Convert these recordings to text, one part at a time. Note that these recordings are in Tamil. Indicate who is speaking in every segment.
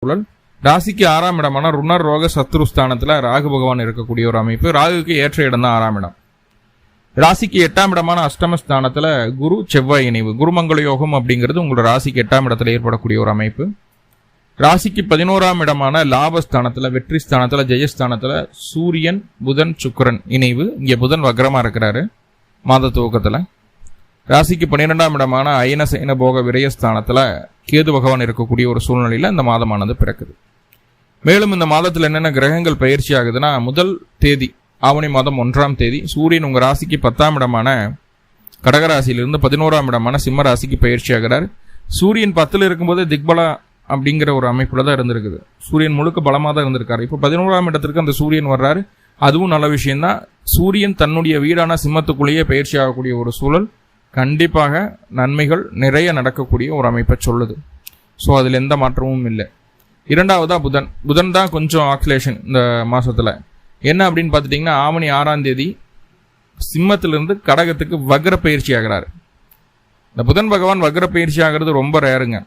Speaker 1: சூழல். ராசிக்கு 6ஆம் இடமான ருணர் ரோக சத்ரு ஸ்தானத்துல ராகு பகவான் இருக்கக்கூடிய ஒரு அமைப்பு. ராகுக்கு ஏற்ற இடம் தான் 6ஆம் இடம். ராசிக்கு 8ஆம் இடமான அஷ்டமஸ்தானத்துல குரு செவ்வாய் இணைவு. குருமங்கள யோகம் அப்படிங்கிறது உங்களோட ராசிக்கு 8ஆம் இடத்துல ஏற்படக்கூடிய ஒரு அமைப்பு. ராசிக்கு 11ஆம் இடமான லாபஸ்தானத்துல வெற்றி ஸ்தானத்துல ஜெயஸ்தானத்துல சூரியன் புதன் சுக்கிரன் இணைவு. இங்க புதன் வக்ரமா இருக்கிறாரு மாத துவக்கத்துல. ராசிக்கு 12ஆம் இடமான அயன சைன போக விரயஸ்தானத்துல கேது பகவான் இருக்கக்கூடிய ஒரு சூழ்நிலையில இந்த மாதமானது பிறக்குது. மேலும் இந்த மாதத்தில் என்னென்ன கிரகங்கள் பயிற்சி ஆகுதுன்னா, முதல் தேதி ஆவணி மாதம் 1ஆம் தேதி சூரியன் உங்க ராசிக்கு 10ஆம் இடமான கடகராசியிலிருந்து 11ஆம் இடமான சிம்ம ராசிக்கு பயிற்சி ஆகிறார். சூரியன் 10ல் இருக்கும்போது திக்பலா அப்படிங்கிற ஒரு அமைப்புல தான் இருந்திருக்குது. சூரியன் முழுக்க பலமாக தான் இருந்திருக்காரு. இப்போ 11ஆம் இடத்திற்கு அந்த சூரியன் வர்றாரு. அதுவும் நல்ல விஷயம்தான். சூரியன் தன்னுடைய வீடான சிம்மத்துக்குள்ளேயே பயிற்சி ஆகக்கூடிய ஒரு சூழல் கண்டிப்பாக நன்மைகள் நிறைய நடக்கக்கூடிய ஒரு அமைப்பை சொல்லுது. ஸோ அதில் எந்த மாற்றமும் இல்லை. இரண்டாவதா புதன் தான் கொஞ்சம் ஆக்சிலேஷன் இந்த மாசத்துல. என்ன அப்படின்னு பார்த்துட்டிங்கன்னா, ஆவணி 6ஆம் தேதி சிம்மத்திலிருந்து கடகத்துக்கு வக்ர பயிற்சி ஆகிறாரு. இந்த புதன் பகவான் வக்ர பயிற்சி ஆகிறது ரொம்ப ரேருங்க.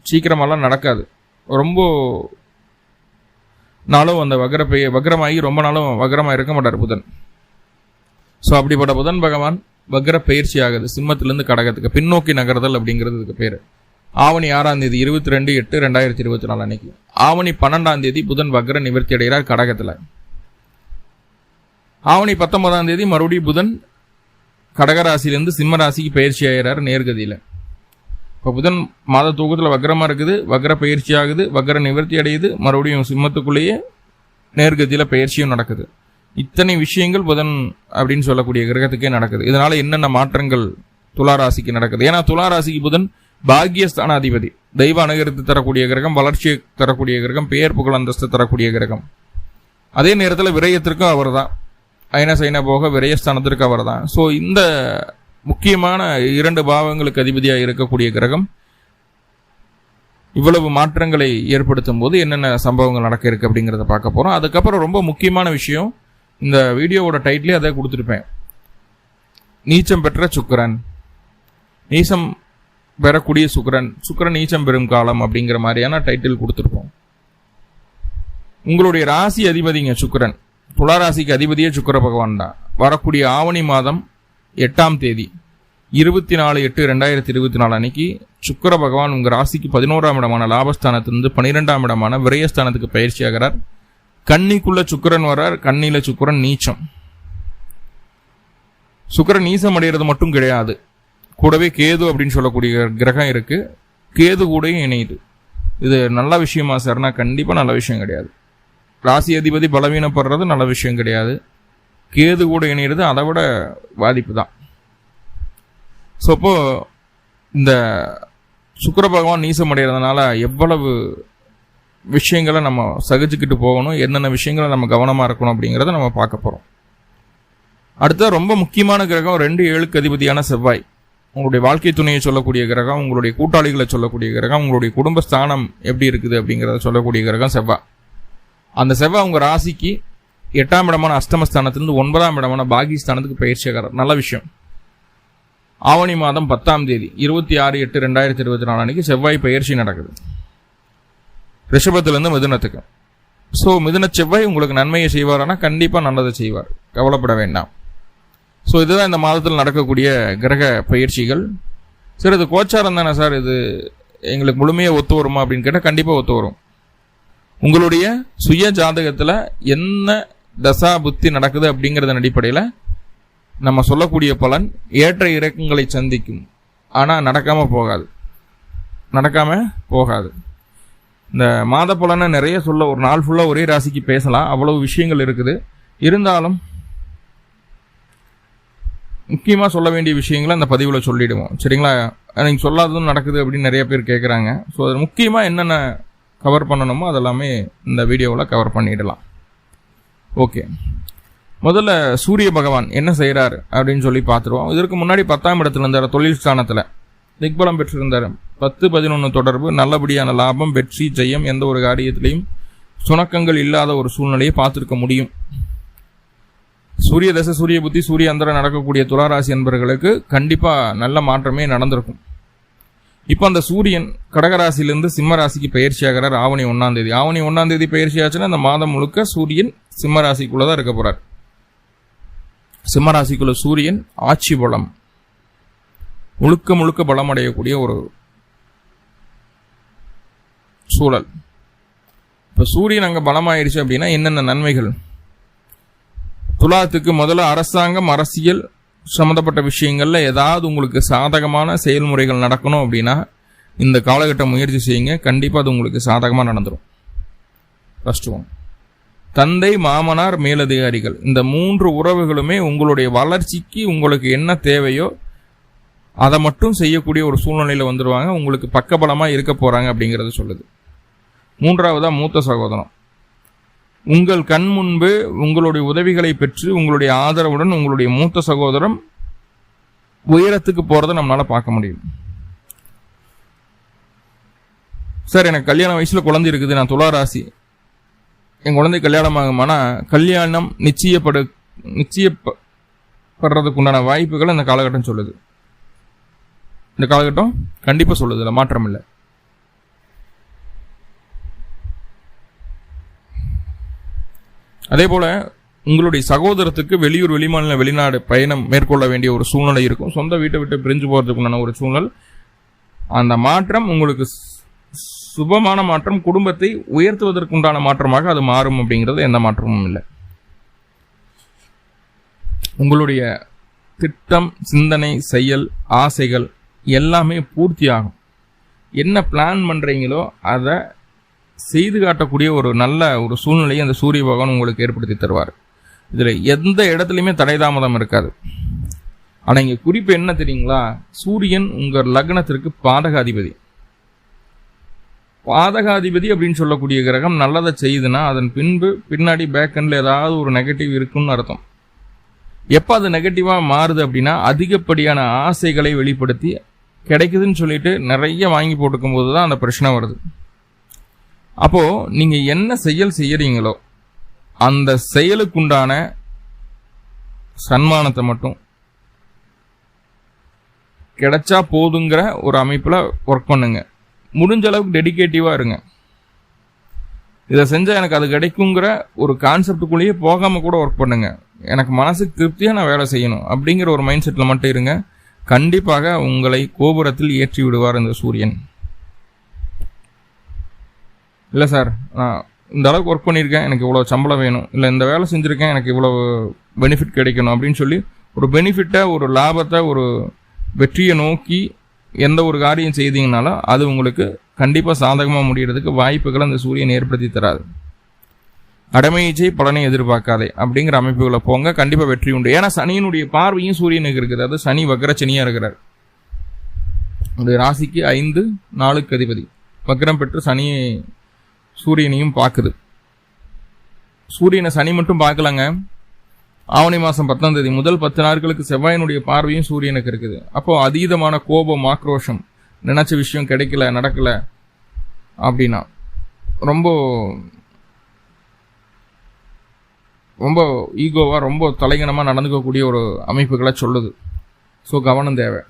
Speaker 1: சீக்கிரமெல்லாம் நடக்காது. ரொம்ப நாளும் அந்த வக்ரமாகி ரொம்ப நாளும் வக்ரமாக இருக்க மாட்டார் புதன். ஸோ அப்படிப்பட்ட புதன் பகவான் வக்ர பயிற்சி ஆகுது சிம்மத்திலிருந்து கடகத்துக்கு. பின்னோக்கி நகர்தல் அப்படிங்கிறதுக்கு பேர். ஆவணி 6ஆம் தேதி 22/8/2024 அன்னைக்கு. ஆவணி 12ஆம் தேதி புதன் வக்ர நிவர்த்தி அடைகிறார் கடகத்தில். ஆவணி 19ஆம் தேதி மறுபடியும் புதன் கடகராசியிலிருந்து சிம்ம ராசிக்கு பயிற்சி ஆகிறார் நேர்கதியில். இப்போ புதன் மாத தூக்கத்தில் வக்ரமாக இருக்குது, வக்ர பயிற்சி ஆகுது, வக்ர நிவர்த்தி அடையுது, மறுபடியும் சிம்மத்துக்குள்ளேயே நேர்கதியில் பயிற்சியும் நடக்குது. இத்தனை விஷயங்கள் புதன் அப்படின்னு சொல்லக்கூடிய கிரகத்துக்கே நடக்குது. இதனால என்னென்ன மாற்றங்கள் துளாராசிக்கு நடக்குது? ஏன்னா துளாராசிக்கு புதன் பாக்யஸ்தானாதிபதி, தெய்வ அனுகரித்து தரக்கூடிய கிரகம், வளர்ச்சியை தரக்கூடிய கிரகம், பெயர் புகழ் அந்தஸ்து தரக்கூடிய கிரகம். அதே நேரத்தில் விரயத்திற்கும் அவர் தான். அயன சைன போக விரயஸ்தானத்திற்கு அவர் தான். ஸோ இந்த முக்கியமான 2 பாவங்களுக்கு அதிபதியாக இருக்கக்கூடிய கிரகம் இவ்வளவு மாற்றங்களை ஏற்படுத்தும் போது என்னென்ன சம்பவங்கள் நடக்க இருக்கு அப்படிங்கிறத பார்க்க போறோம். அதுக்கப்புறம் ரொம்ப முக்கியமான விஷயம், இந்த வீடியோவோட டைட்டிலே அதை கொடுத்துருப்பேன். நீச்சம் பெற்ற சுக்கிரன், நீச்சம் பெறக்கூடிய சுக்கிரன் நீச்சம் பெறும் காலம் அப்படிங்கிற மாதிரியான டைட்டில் கொடுத்துருப்போம். உங்களுடைய ராசி அதிபதிங்க சுக்கிரன். துளாராசிக்கு அதிபதியே சுக்கிர பகவான் தான். வரக்கூடிய ஆவணி மாதம் 8ஆம் தேதி 24/8/2024 அன்னைக்கு சுக்கிர பகவான் உங்க ராசிக்கு 11ஆம் இடமான லாபஸ்தானத்திலிருந்து 12ஆம் இடமான விரயஸ்தானத்துக்கு பயிற்சி ஆகிறார். கன்னிக்குள்ள சுக்கிரன் வர்றார். கன்னியில சுக்கிரன் நீச்சம். சுக்கிரன் நீச்சம் அடைகிறது மட்டும் கிடையாது, கூடவே கேது அப்படின்னு சொல்லக்கூடிய கிரகம் இருக்கு. கேது கூடயும் இணையுது. இது நல்ல விஷயமா சார்னா கண்டிப்பா நல்ல விஷயம் கிடையாது. ராசி அதிபதி பலவீனப்படுறது நல்ல விஷயம் கிடையாது. கேது கூட இணைகிறது அதை விட பாதிப்பு தான். ஸோ அப்போ இந்த சுக்கிர பகவான் நீசம் அடைகிறதுனால எவ்வளவு விஷயங்களை நம்ம சகிச்சுக்கிட்டு போகணும், என்னென்ன விஷயங்களை நம்ம கவனமாக இருக்கணும் அப்படிங்கிறத நம்ம பார்க்க போகிறோம். அடுத்த ரொம்ப முக்கியமான கிரகம் 2/7க்கு அதிபதியான செவ்வாய். உங்களுடைய வாழ்க்கை துணையை சொல்லக்கூடிய கிரகம், உங்களுடைய கூட்டாளிகளை சொல்லக்கூடிய கிரகம், உங்களுடைய குடும்ப ஸ்தானம் எப்படி இருக்குது அப்படிங்கிறத சொல்லக்கூடிய கிரகம் செவ்வாய். அந்த செவ்வாய் உங்கள் ராசிக்கு 8ஆம் இடமான அஷ்டமஸ்தானத்திலிருந்து 9ஆம் இடமான பாகிஸ்தானத்துக்கு பயிற்சி ஆகிறார். நல்ல விஷயம். ஆவணி மாதம் 10ஆம் தேதி 26/8/2024 அன்னைக்கு செவ்வாய் பயிற்சி நடக்குது ரிஷபத்திலிருந்து மிதுனத்துக்கு. ஸோ மிதுன செவ்வாய் உங்களுக்கு நன்மையை செய்வாரானா கண்டிப்பாக நல்லதை செய்வார், கவலைப்பட வேண்டாம். ஸோ இதுதான் இந்த மாதத்தில் நடக்கக்கூடிய கிரக பயிற்சிகள். சரி, இது கோச்சாரம் தானே சார், இது எங்களுக்கு முழுமையாக ஒத்து வருமா அப்படின்னு கேட்டால் கண்டிப்பாக ஒத்து வரும். உங்களுடைய சுய ஜாதகத்தில் என்ன தசா புத்தி நடக்குது அப்படிங்கிறதன் அடிப்படையில் நம்ம சொல்லக்கூடிய பலன் ஏற்ற இறக்கங்களை சந்திக்கும். ஆனால் நடக்காம போகாது. இந்த மாத பலனை நிறைய சொல்ல ஒரு நாள் ஃபுல்லாக ஒரே ராசிக்கு பேசலாம், அவ்வளவு விஷயங்கள் இருக்குது. இருந்தாலும் முக்கியமாக சொல்ல வேண்டிய விஷயங்களை அந்த பதிவில் சொல்லிடுவோம். சரிங்களா? நீங்கள் சொல்லாததும் நடக்குது அப்படின்னு நிறைய பேர் கேட்குறாங்க. ஸோ அது முக்கியமாக என்னென்ன கவர் பண்ணணுமோ அதெல்லாமே இந்த வீடியோவில் கவர் பண்ணிடலாம். ஓகே, முதல்ல சூரிய பகவான் என்ன செய்கிறார் அப்படின்னு சொல்லி பார்த்துருவோம். இதற்கு முன்னாடி 10ஆம் இடத்துல இருந்தார், தொழில் ஸ்தானத்தில் திக்பலம் பெற்றிருந்தார். 10-11 தொடர்பு, நல்லபடியான லாபம், வெற்றி, ஜெயம், எந்த ஒரு காரியத்திலையும் சுணக்கங்கள் இல்லாத ஒரு சூழ்நிலையை பார்த்துருக்க முடியும். சூரிய தசை, சூரிய புத்தி, சூரிய அந்தரம் நடக்கக்கூடிய துளாராசி என்பவர்களுக்கு கண்டிப்பாக நல்ல மாற்றமே நடந்திருக்கும். இப்போ அந்த சூரியன் கடகராசிலிருந்து சிம்ம ராசிக்கு பயிற்சி ஆகிறார் ஆவணி 1ஆம் தேதி. ஆவணி 1ஆம் தேதி பயிற்சி ஆச்சுன்னா அந்த மாதம் முழுக்க சூரியன் சிம்ம ராசிக்குள்ளதான் இருக்க போறார். சிம்ம ராசிக்குள்ள சூரியன் ஆட்சி பலம், முழுக்க முழுக்க பலம் அடையக்கூடிய ஒரு சூழல். இப்ப சூரியன் அங்க பலமாயிருச்சு அப்படின்னா என்னென்ன நன்மைகள்? துலாத்துக்கு முதல்ல அரசாங்கம், அரசியல் சம்பந்தப்பட்ட விஷயங்கள்ல ஏதாவது உங்களுக்கு சாதகமான செயல்முறைகள் நடக்கணும் அப்படின்னா இந்த காலகட்டம் முயற்சி செய்யுங்க. கண்டிப்பா அது உங்களுக்கு சாதகமா நடந்துடும். ஃபர்ஸ்ட் ஒன், தந்தை, மாமனார், மேலதிகாரிகள், இந்த 3 உறவுகளுமே உங்களுடைய வளர்ச்சிக்கு உங்களுக்கு என்ன தேவையோ அதை மட்டும் செய்யக்கூடிய ஒரு சூழ்நிலையில வந்துடுவாங்க. உங்களுக்கு பக்கபலமா இருக்க போறாங்க அப்படிங்கறது சொல்லுது. 3வதா மூத்த சகோதரம், உங்கள் கண் முன்பு உங்களுடைய உதவிகளை பெற்று உங்களுடைய ஆதரவுடன் உங்களுடைய மூத்த சகோதரம் உயரத்துக்கு போறதை நம்மளால பார்க்க முடியும். சார், எனக்கு கல்யாண வயசுல குழந்தை இருக்குது, நான் துலா ராசி, என் குழந்தை கல்யாணம் ஆகுமானா கல்யாணம் நிச்சயப்படுறதுக்கு உண்டான வாய்ப்புகள் இந்த காலகட்டம் சொல்லுது. இந்த காலகட்டம் கண்டிப்பா சொல்லுது, இல்லை மாற்றம் இல்லை. அதே போல உங்களுடைய சகோதரத்துக்கு வெளியூர், வெளிமாநில, வெளிநாடு பயணம் மேற்கொள்ள வேண்டிய ஒரு சூழ்நிலை இருக்கும். சொந்த வீட்டை விட்டு பிரிஞ்சு போறதுக்குண்டான ஒரு சூழல். அந்த மாற்றம் உங்களுக்கு சுபமான மாற்றம், குடும்பத்தை உயர்த்துவதற்குண்டான மாற்றமாக அது மாறும். அப்படிங்கிறது எந்த மாற்றமும் இல்லை. உங்களுடைய திட்டம், சிந்தனை, செயல், ஆசைகள் எல்லாமே பூர்த்தி ஆகும். என்ன பிளான் பண்றீங்களோ அதை செய்து காட்டக்கூடிய ஒரு நல்ல ஒரு சூழ்நிலையை அந்த சூரிய பகவான் உங்களுக்கு ஏற்படுத்தி தருவார். இதுல எந்த இடத்துலையுமே தடை தாமதம் இருக்காது. ஆனா இங்க குறிப்பு என்ன தெரியுங்களா? சூரியன் உங்க லக்னத்திற்கு பாதகாதிபதி. பாதகாதிபதி அப்படின்னு சொல்லக்கூடிய கிரகம் நல்லதை செய்யுதுன்னா அதன் பின்னாடி பேக்கெண்ட்ல ஏதாவது ஒரு நெகட்டிவ் இருக்குன்னு அர்த்தம். எப்ப அது நெகட்டிவா மாறுது அப்படின்னா அதிகப்படியான ஆசைகளை வெளிப்படுத்தி கிடைக்குதுன்னு சொல்லிட்டு நிறைய வாங்கி போட்டுக்கும் போதுதான் அந்த பிரச்சனை வருது. அப்போ நீங்க என்ன செயல் செய்யறீங்களோ அந்த செயலுக்குண்டான சன்மானத்தை மட்டும் கிடைச்சா போதுங்கிற ஒரு அமைப்புல ஒர்க் பண்ணுங்க. முடிஞ்ச அளவுக்கு டெடிகேட்டிவா இருங்க. இதை செஞ்சா எனக்கு அது கிடைக்குங்கிற ஒரு கான்செப்டுக்குள்ளேயே போகாம கூட ஒர்க் பண்ணுங்க. எனக்கு மனசுக்கு திருப்தியா நான் வேலை செய்யணும் அப்படிங்கிற ஒரு மைண்ட் செட்ல மட்டும் இருங்க. கண்டிப்பாக உங்களை கோபுரத்தில் ஏற்றி விடுவார் இந்த சூரியன். இல்லை சார், நான் இந்த அளவுக்கு ஒர்க் பண்ணியிருக்கேன், எனக்கு இவ்வளோ சம்பளம் வேணும், இல்லை இந்த வேலை செஞ்சுருக்கேன், எனக்கு இவ்வளோ பெனிஃபிட் கிடைக்கணும் அப்படின்னு சொல்லி ஒரு பெனிஃபிட்டை, ஒரு லாபத்தை, ஒரு வெற்றியை நோக்கி எந்த ஒரு காரியம் செய்தீங்கனாலும் அது உங்களுக்கு கண்டிப்பாக சாதகமாக முடிகிறதுக்கு வாய்ப்புகளை அந்த சூரியன் ஏற்படுத்தி தராது. அடமையிச்சை பலனை எதிர்பார்க்காதே அப்படிங்கிற அமைப்புகளை போங்க, கண்டிப்பாக வெற்றி உண்டு. ஏன்னா சனியினுடைய பார்வையும் சூரியனுக்கு இருக்குது. அது சனி வக்ர சனியாக இருக்கிறார். உங்களுடைய ராசிக்கு 5 4க்கு அதிபதி வக்ரம் பெற்று சனியை சூரியனையும் பார்க்குது. சூரியனை சனி மட்டும் பார்க்கலங்க. ஆவணி மாதம் 10ஆம் தேதி முதல் 10 நாட்களுக்கு செவ்வாயினுடைய பார்வையும் சூரியனுக்கு இருக்குது. அப்போ அதீதமான கோபம், ஆக்ரோஷம், நினைச்ச விஷயம் கிடைக்கல, நடக்கல அப்படின்னா ரொம்ப ரொம்ப ஈகோவா, ரொம்ப தலைகணமா நடந்துக்கக்கூடிய ஒரு அமைப்புகளை சொல்லுது. ஸோ கவனம் தேவை.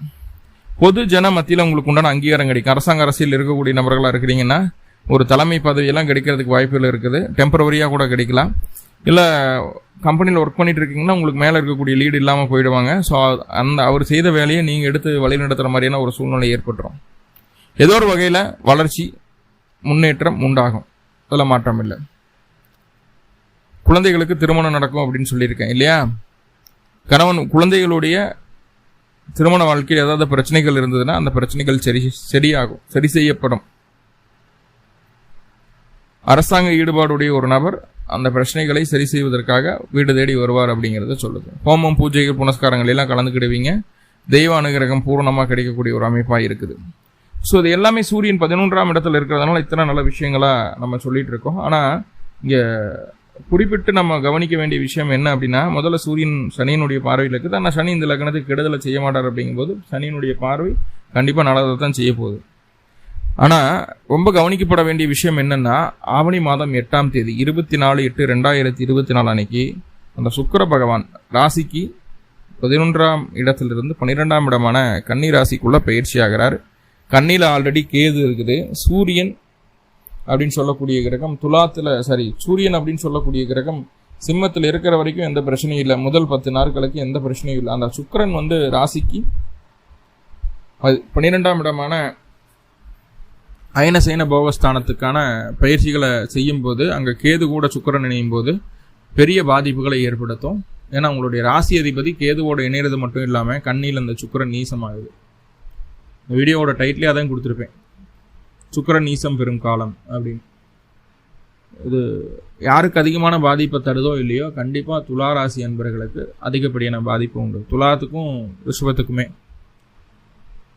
Speaker 1: பொது ஜன மத்தியில் உங்களுக்கு உண்டான அங்கீகாரம் கிடைக்கும். அரசாங்க அரசியல் இருக்கக்கூடிய நபர்களாக இருக்கிறீங்கன்னா ஒரு தலைமை பதவியெல்லாம் கிடைக்கிறதுக்கு வாய்ப்புகள் இருக்குது. டெம்பரவரியாக கூட கிடைக்கலாம். இல்லை கம்பெனியில் ஒர்க் பண்ணிட்டு இருக்கீங்கன்னா உங்களுக்கு மேலே இருக்கக்கூடிய லீடு இல்லாமல் போயிடுவாங்க. ஸோ அந்த அவர் செய்த வேலையை நீங்கள் எடுத்து வழிநடத்துகிற மாதிரியான ஒரு சூழ்நிலை ஏற்பட்டுரும். ஏதோ ஒரு வகையில் வளர்ச்சி, முன்னேற்றம் உண்டாகும். அதில் மாற்றம் இல்லை. குழந்தைகளுக்கு திருமணம் நடக்கும் அப்படின்னு சொல்லியிருக்கேன் இல்லையா? குழந்தைகளுடைய திருமண வாழ்க்கையில் ஏதாவது பிரச்சனைகள் இருந்ததுன்னா அந்த பிரச்சனைகள் சரியாகும், சரி செய்யப்படும். அரசாங்க ஈடுபாடுடைய ஒரு நபர் அந்த பிரச்சனைகளை சரி செய்வதற்காக வீடு தேடி வருவார் அப்படிங்கறத சொல்லுது. ஹோமம், பூஜைகள், புனஸ்காரங்கள் எல்லாம் கலந்துக்கிடுவீங்க. தெய்வ அனுகிரகம் பூர்ணமாக கிடைக்கக்கூடிய ஒரு அமைப்பா இருக்குது. ஸோ இது எல்லாமே சூரியன் 11ஆம் இடத்துல இருக்கிறதுனால இத்தனை நல்ல விஷயங்களா நம்ம சொல்லிட்டு இருக்கோம். ஆனா இங்க குறிப்பிட்டு நம்ம கவனிக்க வேண்டிய விஷயம் என்ன அப்படின்னா, முதல்ல சூரியன் சனியினுடைய பார்வையில் இருக்குது. ஆனால் சனி இந்த லக்னத்துக்கு கெடுதலை செய்ய மாட்டார். அப்படிங்கும்போது சனியினுடைய பார்வை கண்டிப்பா நல்லதை தான் செய்ய போகுது. ஆனா ரொம்ப கவனிக்கப்பட வேண்டிய விஷயம் என்னன்னா, ஆவணி மாதம் 8ஆம் தேதி 24/8/2024 அன்னைக்கு அந்த சுக்கிர பகவான் ராசிக்கு 11ஆம் இடத்திலிருந்து 12ஆம் இடமான கன்னி ராசிக்குள்ள பயிற்சி ஆகிறார். கண்ணில ஆல்ரெடி கேது இருக்குது. சூரியன் அப்படின்னு சொல்லக்கூடிய கிரகம் சூரியன் அப்படின்னு சொல்லக்கூடிய கிரகம் சிம்மத்தில் இருக்கிற வரைக்கும் எந்த பிரச்சனையும் இல்லை. முதல் 10 நாட்களுக்கு எந்த பிரச்சனையும் இல்லை. அந்த சுக்கிரன் ராசிக்கு 12ஆம் இடமான அயனசேன போகஸ்தானத்துக்கான பயிற்சிகளை செய்யும் போது அங்கே கேது கூட சுக்கிரன் இணையும் போது பெரிய பாதிப்புகளை ஏற்படுத்தும். ஏன்னா உங்களுடைய ராசி அதிபதி கேதுவோட இணைறது மட்டும் இல்லாமல் கண்ணியில் அந்த சுக்கிரன் நீசமாகுது. இந்த வீடியோவோட டைட்டிலே அதான் கொடுத்துருப்பேன், சுக்கிரன் நீசம் பெறும் காலம் அப்படின்னு. இது யாருக்கு அதிகமான பாதிப்பை தருதோ இல்லையோ கண்டிப்பாக துலா ராசி அன்பர்களுக்கு அதிகப்படியான பாதிப்பு உண்டு, துலாத்துக்கும் ரிஷபத்துக்குமே.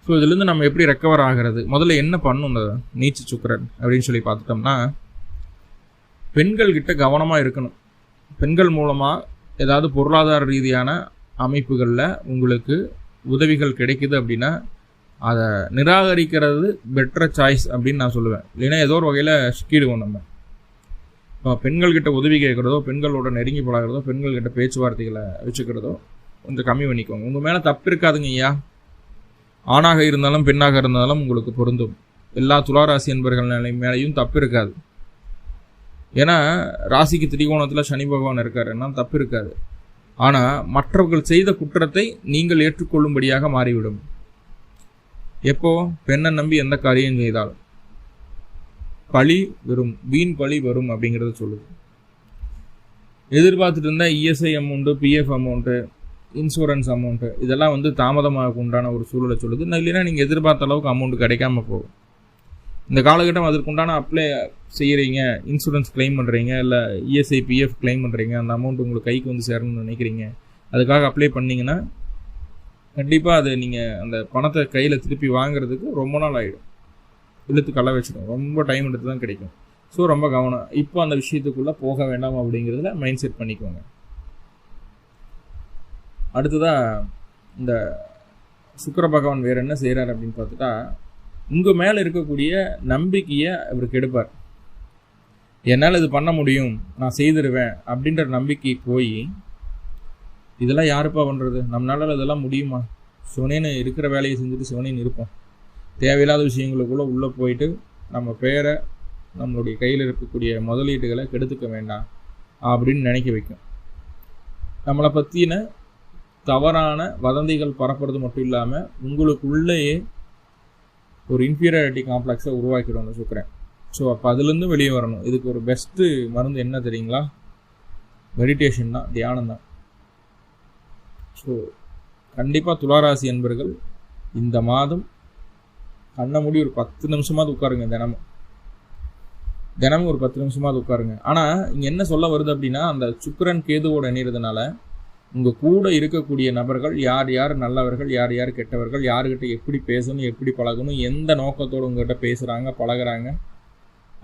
Speaker 1: ஸோ இதுலேருந்து நம்ம எப்படி ரெக்கவர் ஆகிறது, முதல்ல என்ன பண்ணும் இந்த நீச்ச சுக்கிரன் அப்படின்னு சொல்லி பார்த்துட்டோம்னா, பெண்கள் கிட்ட கவனமாக இருக்கணும். பெண்கள் மூலமாக ஏதாவது பொருளாதார ரீதியான அமைப்புகளில் உங்களுக்கு உதவிகள் கிடைக்குது அப்படின்னா அதை நிராகரிக்கிறது பெட்டர் சாய்ஸ் அப்படின்னு நான் சொல்லுவேன். இல்லைன்னா ஏதோ ஒரு வகையில் சிக்கிடுவோம் நம்ம. இப்போ பெண்கள்கிட்ட உதவி கேட்குறதோ, பெண்களோட நெருங்கி பழகிறதோ, பெண்கள்கிட்ட பேச்சுவார்த்தைகளை வச்சுக்கிறதோ கொஞ்சம் கம்மி பண்ணிக்கோங்க. உங்கள் மேலே தப்பு இருக்காதுங்க ஐயா. ஆணாக இருந்தாலும் பெண்ணாக இருந்தாலும் உங்களுக்கு பொருந்தும். எல்லா துளாராசி என்பர்கள் மேலேயும் தப்பு இருக்காது. ஏன்னா ராசிக்கு திரிகோணத்தில் சனி பகவான் இருக்காருன்னா தப்பு இருக்காது. ஆனால் மற்றவர்கள் செய்த குற்றத்தை நீங்கள் ஏற்றுக்கொள்ளும்படியாக மாறிவிடும். எப்போ பெண்ணை நம்பி எந்த காரியம் செய்தாலும் பழி வரும், வீண் பழி வரும் அப்படிங்கிறத சொல்லுது. எதிர்பார்த்துட்டு இருந்தால் ESI amount, PF amount, insurance amount இதெல்லாம் தாமதமாக உண்டான ஒரு சூழலை சொல்லுது. இல்லைன்னா நீங்கள் எதிர்பார்த்த அளவுக்கு அமௌண்ட் கிடைக்காம போகும். இந்த காலகட்டம் அதற்குண்டான அப்ளை செய்கிறீங்க, இன்சூரன்ஸ் கிளைம் பண்ணுறீங்க, இல்லை இஎஸ்ஐ பிஎஃப் கிளைம் பண்ணுறீங்க, அந்த அமௌண்ட் உங்களுக்கு கைக்கு சேரணும்னு நினைக்கிறீங்க, அதுக்காக அப்ளை பண்ணிங்கன்னா கண்டிப்பாக அது நீங்கள் அந்த பணத்தை கையில் திருப்பி வாங்குறதுக்கு ரொம்ப நாள் ஆகிடும். இழுத்து களை வச்சிடும், ரொம்ப டைம் எடுத்து தான் கிடைக்கும். ஸோ ரொம்ப கவனம். இப்போ அந்த விஷயத்துக்குள்ளே போக வேண்டாம் அப்படிங்கிறதுல மைண்ட் செட் பண்ணிக்கோங்க. அடுத்ததாக இந்த சுக்கிர பகவான் வேறு என்ன செய்கிறார் அப்படின்னு பார்த்துட்டா, உங்கள் மேலே இருக்கக்கூடிய நம்பிக்கையை அவர் கெடுப்பார். என்னால் இது பண்ண முடியும், நான் செய்திருவேன் அப்படின்ற நம்பிக்கை போய் இதெல்லாம் யாருப்பா பண்ணுறது, நம்மளால இதெல்லாம் முடியுமா, சிவனேன்னு இருக்கிற வேலையை செஞ்சுட்டு சிவனேன்னு இருப்போம். தேவையில்லாத விஷயங்களுக்குள்ளே உள்ளே போயிட்டு நம்ம பேரை, நம்மளுடைய கையில் இருக்கக்கூடிய முதலீடுகளை கெடுத்துக்க வேண்டாம் அப்படின்னு நினைக்க வைக்கும். நம்மளை பற்றின தவறான வதந்திகள் பரப்புறது மட்டும் இல்லாமல் உங்களுக்குள்ளேயே ஒரு இன்ஃபீரியாரிட்டி காம்ப்ளெக்ஸை உருவாக்கிடும் அந்த சுக்கிரன். ஸோ அப்போ அதுலேருந்து வெளியே வரணும். இதுக்கு ஒரு பெஸ்ட்டு மருந்து என்ன தெரியுங்களா? மெடிடேஷன் தான், தியானம் தான். ஸோ கண்டிப்பாக துளாராசி என்பர்கள் இந்த மாதம் கண்ண மூடி ஒரு 10 நிமிஷமாவது உட்காருங்க. தினமும் ஒரு 10 நிமிஷமாவது உட்காருங்க. ஆனால் இங்கே என்ன சொல்ல வருது அப்படின்னா, அந்த சுக்கிரன் கேதுவோடு இணைகிறதுனால உங்கள் கூட இருக்கக்கூடிய நபர்கள் யார் யார் நல்லவர்கள், யார் யார் கெட்டவர்கள், யாருக்கிட்ட எப்படி பேசணும், எப்படி பழகணும், எந்த நோக்கத்தோடு உங்கள்கிட்ட பேசுகிறாங்க பழகிறாங்க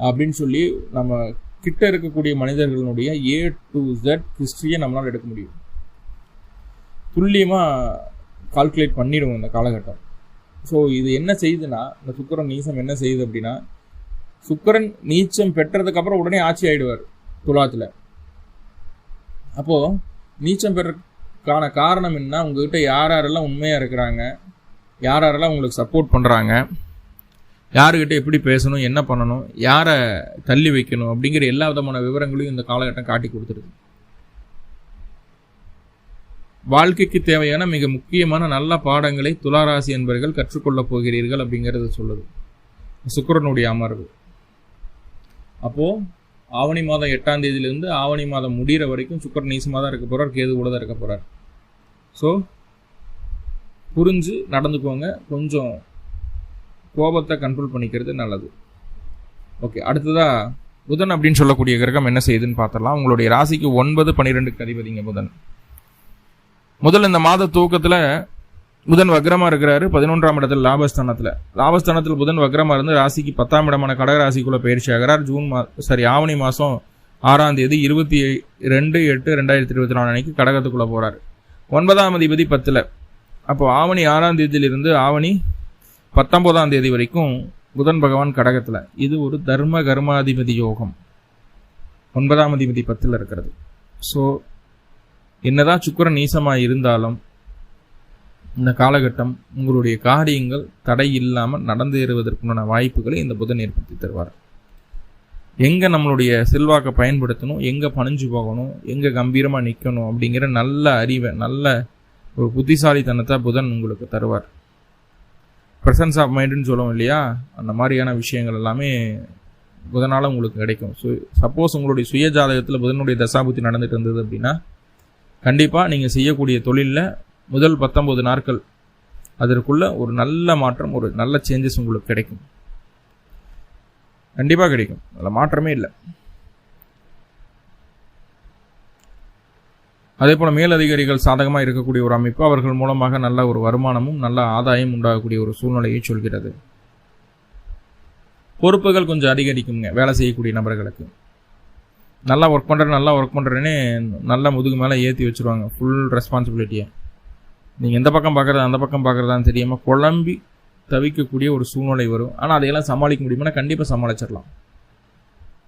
Speaker 1: அப்படின்னு சொல்லி நம்ம கிட்ட இருக்கக்கூடிய மனிதர்களுடைய A to Z ஹிஸ்ட்ரியை நம்மளால் எடுக்க முடியும். துல்லியமாக கால்குலேட் பண்ணிடுவோம் இந்த காலகட்டம். ஸோ இது என்ன செய்யுதுன்னா, இந்த சுக்கிரன் நீச்சம் என்ன செய்யுது அப்படின்னா, சுக்கிரன் நீச்சம் பெற்றதுக்கப்புறம் உடனே ஆட்சி ஆகிடுவார் துலாத்தில். அப்போது நீச்சம் பெறக்கான காரணம் என்ன, உங்ககிட்ட யார் யாரெல்லாம் உண்மையாக இருக்கிறாங்க, யார் யாரெல்லாம் உங்களுக்கு சப்போர்ட் பண்ணுறாங்க, யாருக்கிட்ட எப்படி பேசணும், என்ன பண்ணணும், யாரை தள்ளி வைக்கணும் அப்படிங்கிற எல்லா விதமான விவரங்களையும் இந்த காலகட்டம் காட்டி கொடுத்துருக்கு. வாழ்க்கைக்கு தேவையான மிக முக்கியமான நல்ல பாடங்களை துளாராசி என்பவர்கள் கற்றுக்கொள்ளப் போகிறீர்கள் அப்படிங்கிறது சொல்லுது சுக்கிரனுடைய அமர்வு. அப்போது ஆவணி மாதம் 8ஆம் தேதியிலிருந்து ஆவணி மாதம் முடிகிற வரைக்கும் சுக்கிரன் நீசமாக தான் இருக்க போகிறார், கேது கூட தான் இருக்க போகிறார். ஸோ புரிஞ்சு நடந்துக்கோங்க, கொஞ்சம் கோபத்தை கண்ட்ரோல் பண்ணிக்கிறது நல்லது. ஓகே, அடுத்ததாக புதன் அப்படின்னு சொல்லக்கூடிய கிரகம் என்ன செய்யுதுன்னு பார்த்தலாம். உங்களுடைய ராசிக்கு 9, 12க்கு அதிபதிங்க புதன். முதல்ல இந்த மாத தூக்கத்தில் புதன் வக்ரமாக இருக்கிறாரு 11ஆம் இடத்துல லாபஸ்தானத்தில் புதன் வக்ரமாக இருந்து ராசிக்கு 10ஆம் இடமான கடகராசிக்குள்ளே பயிற்சி ஆகிறார். ஆவணி மாதம் 6ஆம் தேதி 22/8/2024 அன்னைக்கு கடகத்துக்குள்ளே போகிறார். 9ஆம் அதிபதி 10ல். அப்போ ஆவணி 6ஆம் தேதியிலிருந்து ஆவணி 19ஆம் தேதி வரைக்கும் புதன் பகவான் கடகத்தில். இது ஒரு தர்ம கர்மாதிபதி யோகம். 9ஆம் அதிபதி 10ல் இருக்கிறது. ஸோ என்னதான் சுக்கிரன் நீசமாக இருந்தாலும் இந்த காலகட்டம் உங்களுடைய காரியங்கள் தடை இல்லாமல் நடந்தேறுவதற்குண்டான வாய்ப்புகளை இந்த புதன் ஏற்படுத்தி தருவார். எங்கே நம்மளுடைய செல்வாக்கை பயன்படுத்தணும், எங்கே பணிஞ்சு போகணும், எங்கே கம்பீரமாக நிற்கணும் அப்படிங்கிற நல்ல அறிவை, நல்ல ஒரு புத்திசாலித்தனத்தை புதன் உங்களுக்கு தருவார். ப்ரெசன்ஸ் ஆஃப் மைண்டுன்னு சொல்லுவோம் இல்லையா, அந்த மாதிரியான விஷயங்கள் எல்லாமே புதனால் உங்களுக்கு கிடைக்கும். சப்போஸ் உங்களுடைய சுய ஜாதகத்தில் புதனுடைய தசாபுத்தி நடந்துட்டு இருந்தது அப்படின்னா கண்டிப்பாக நீங்கள் செய்யக்கூடிய தொழிலில் முதல் 19 நாட்கள் அதற்குள்ள ஒரு நல்ல மாற்றம், ஒரு நல்ல சேஞ்சஸ் உங்களுக்கு கிடைக்கும். கண்டிப்பாக கிடைக்கும், அதில் மாற்றமே இல்லை. அதே போல் மேலதிகாரிகள் சாதகமாக இருக்கக்கூடிய ஒரு அமைப்பு, அவர்கள் மூலமாக நல்ல ஒரு வருமானமும் நல்ல ஆதாயம் உண்டாகக்கூடிய ஒரு சூழ்நிலையை சொல்கிறது. பொறுப்புகள் கொஞ்சம் அதிகரிக்குங்க வேலை செய்யக்கூடிய நபர்களுக்கு. நல்லா ஒர்க் பண்ணுறேன்னு நல்லா முதுகு மேலே ஏற்றி வச்சுருவாங்க ஃபுல் ரெஸ்பான்சிபிலிட்டியை. நீங்கள் எந்த பக்கம் பார்க்குறது அந்த பக்கம் பார்க்குறதான்னு தெரியாமல் குழம்பி தவிக்கக்கூடிய ஒரு சூழ்நிலை வரும். ஆனால் அதையெல்லாம் சமாளிக்க முடியுமானா கண்டிப்பாக சமாளிச்சிடலாம்.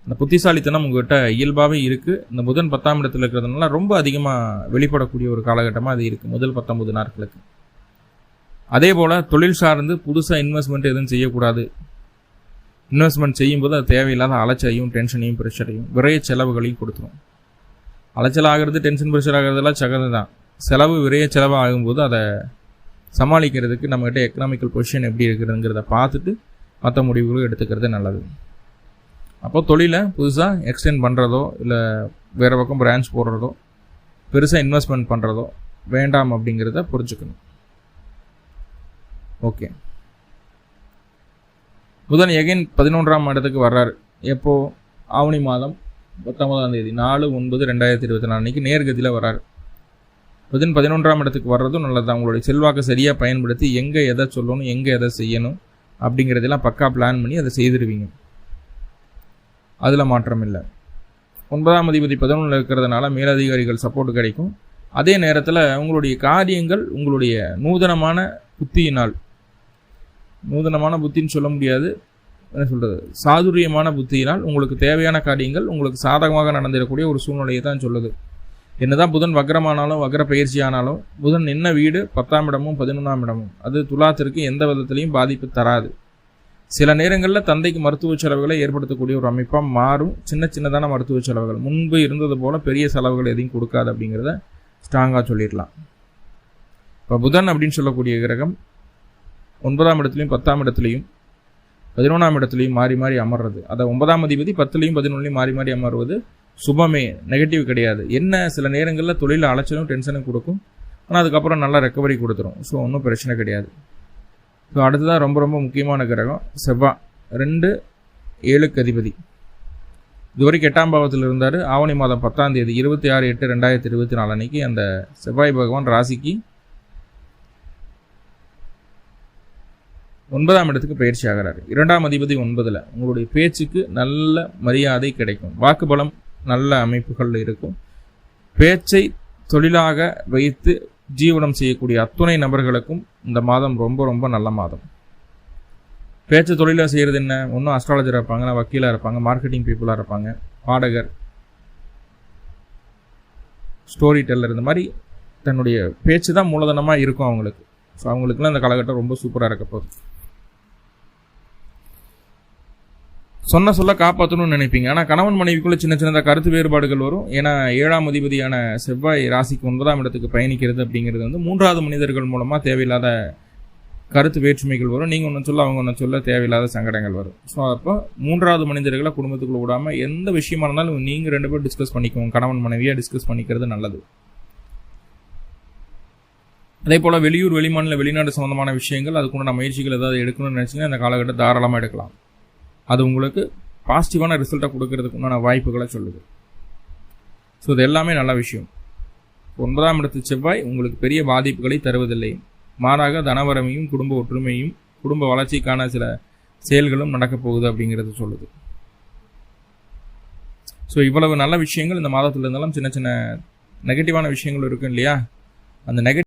Speaker 1: இந்த புத்திசாலித்தனம் உங்கள்கிட்ட இயல்பாகவே இருக்குது. இந்த புதன் 10ஆம் இடத்துல இருக்கிறதுனால ரொம்ப அதிகமாக வெளிப்படக்கூடிய ஒரு காலகட்டமாக அது இருக்குது முதல் 19 நாட்களுக்கு. அதே போல் தொழில் சார்ந்து புதுசாக இன்வெஸ்ட்மெண்ட் எதுவும் செய்யக்கூடாது. இன்வெஸ்ட்மெண்ட் செய்யும்போது அது தேவையில்லாத அலைச்சலையும் டென்ஷனையும் ப்ரெஷரையும் விரைய செலவுகளையும் கொடுத்துரும். அலைச்சல் ஆகிறது, டென்ஷன் ப்ரெஷர் ஆகிறதெல்லாம் சகது தான். செலவு விரைய செலவு ஆகும்போது அதை சமாளிக்கிறதுக்கு நம்மகிட்ட எக்கனாமிக்கல் பொசிஷன் எப்படி இருக்குதுங்கிறத பார்த்துட்டு மற்ற முடிவுகளும் எடுத்துக்கிறது நல்லது. அப்போ தொழிலை புதுசாக எக்ஸ்டெண்ட் பண்ணுறதோ இல்லை வேறு பக்கம் பிரான்ச் போடுறதோ பெருசாக இன்வெஸ்ட்மெண்ட் பண்ணுறதோ வேண்டாம் அப்படிங்கிறத புரிஞ்சுக்கணும். ஓகே, புதன் எகைன் 11ஆம் இடத்துக்கு வர்றாரு. எப்போது? ஆவணி மாதம் 19ஆம் தேதி 4/9/2024 அன்றைக்கி நேர்கதியில் வர்றாரு. புதன் 11ஆம் இடத்துக்கு வர்றதும் நல்லது தான். உங்களுடைய செல்வாக்கை சரியாக பயன்படுத்தி எங்கே எதை சொல்லணும், எங்கே எதை செய்யணும் அப்படிங்கிறதெல்லாம் பக்கா பிளான் பண்ணி அதை செய்திருவீங்க. அதில் மாற்றம் இல்லை. 9ஆம் அதிபதி 11 இருக்கிறதுனால மேலதிகாரிகள் சப்போர்ட் கிடைக்கும். அதே நேரத்தில் உங்களுடைய காரியங்கள் உங்களுடைய நூதனமான புத்தியினால், நூதனமான புத்தின்னு சொல்ல முடியாது, என்ன சொல்கிறது, சாதுரியமான புத்தியினால் உங்களுக்கு தேவையான காரியங்கள் உங்களுக்கு சாதகமாக நடந்திடக்கூடிய ஒரு சூழ்நிலையை தான் சொல்லுது. என்னதான் புதன் வக்ரமானாலும் வக்ர பயிற்சி ஆனாலும் புதன் நின்ன வீடு 10ஆம் இடமும் 11ஆம் இடமும் அது துலாத்திற்கு எந்த விதத்திலையும் பாதிப்பு தராது. சில நேரங்களில் தந்தைக்கு மருத்துவ செலவுகளை ஏற்படுத்தக்கூடிய ஒரு அமைப்பாக மாறும். சின்னதான மருத்துவ செலவுகள் முன்பு இருந்தது போல பெரிய செலவுகள் எதையும் கொடுக்காது அப்படிங்கிறத ஸ்ட்ராங்காக சொல்லிடலாம். இப்போ புதன் அப்படின்னு சொல்லக்கூடிய கிரகம் 9ஆம் இடத்துலையும் 10ஆம் இடத்துலையும் 11ஆம் இடத்துலையும் மாறி மாறி அமர்றது, அதை 9ஆம் அதிபதி 10லையும் 11லையும் மாறி மாறி அமர்வது சுபமே, நெகட்டிவ் கிடையாது. என்ன சில நேரங்களில் தொழில் அலைச்சலும் டென்ஷனும் கொடுக்கும், ஆனால் அதுக்கப்புறம் நல்லா ரெக்கவரி கொடுத்துரும். ஸோ ஒன்றும் பிரச்சனை கிடையாது. ஸோ அடுத்ததான் ரொம்ப ரொம்ப முக்கியமான கிரகம் செவ்வாய், 2/7க்கு அதிபதி. இதுவரைக்கும் 8ஆம் பாவத்தில் இருந்தார். ஆவணி மாதம் 10ஆம் தேதி 26/8/2024 அன்னைக்கு அந்த செவ்வாய் பகவான் ராசிக்கு 9ஆம் இடத்துக்கு பயிற்சி ஆகிறாரு. 2ஆம் அதிபதி 9ல். உங்களுடைய பேச்சுக்கு நல்ல மரியாதை கிடைக்கும். வாக்குபலம் நல்ல அமைப்புகள் இருக்கும். பேச்சை தொழிலாக வைத்து ஜீவனம் செய்யக்கூடிய அத்துணை நபர்களுக்கும் இந்த மாதம் ரொம்ப ரொம்ப நல்ல மாதம். பேச்சு தொழிலாக செய்கிறது என்ன? ஒன்றும் அஸ்ட்ராலஜராக இருப்பாங்க, வக்கீலாக இருப்பாங்க, மார்க்கெட்டிங் பீப்புளாக இருப்பாங்க, பாடகர், ஸ்டோரி டெல்லர், இந்த மாதிரி தன்னுடைய பேச்சு தான் மூலதனமாக இருக்கும் அவங்களுக்கு. ஸோ அவங்களுக்குலாம் இந்த காலகட்டம் ரொம்ப சூப்பராக இருக்க போகுது. சொல்ல காப்பாற்றணும்னு நினைப்பீங்க. ஆனால் கணவன் மனைவிக்குள்ள சின்னதாக கருத்து வேறுபாடுகள் வரும். ஏன்னா 7ஆம் அதிபதியான செவ்வாய் ராசிக்கு 9ஆம் இடத்துக்கு பயணிக்கிறது அப்படிங்கிறது வந்து 3வது மனிதர்கள் மூலமாக தேவையில்லாத கருத்து வேற்றுமைகள் வரும். நீங்கள் ஒன்று சொல்ல அவங்க ஒன்று சொல்ல தேவையில்லாத சங்கடங்கள் வரும். ஸோ அப்போ 3வது மனிதர்களை குடும்பத்துக்குள்ள விடாமல் எந்த விஷயமா இருந்தாலும் நீங்கள் 2 பேரும் டிஸ்கஸ் பண்ணிக்கோங்க. கணவன் மனைவியாக டிஸ்கஸ் பண்ணிக்கிறது நல்லது. அதே போல் வெளியூர், வெளிமாநில, வெளிநாடு சம்மந்தமான விஷயங்கள் அதுக்குண்டான முயற்சிகள் ஏதாவது எடுக்கணும்னு நினச்சிங்கன்னா இந்த காலகட்டம் தாராளமாக எடுக்கலாம். அது உங்களுக்கு பாசிட்டிவான ரிசல்ட்டை கொடுக்கறதுக்கு உண்டான வாய்ப்புகளை சொல்லுது. ஸோ இது எல்லாமே நல்ல விஷயம். 9ஆம் இடத்து செவ்வாய் உங்களுக்கு பெரிய பாதிப்புகளை தருவதில்லை. மாறாக தனவரமையும் குடும்ப ஒற்றுமையும் குடும்ப வளர்ச்சிக்கான சில செயல்களும் நடக்கப் போகுது அப்படிங்கிறது சொல்லுது. ஸோ இவ்வளவு நல்ல விஷயங்கள் இந்த மாதத்தில் இருந்தாலும் சின்ன நெகட்டிவான விஷயங்கள் இருக்கும் இல்லையா, அந்த நெகட்டிவ்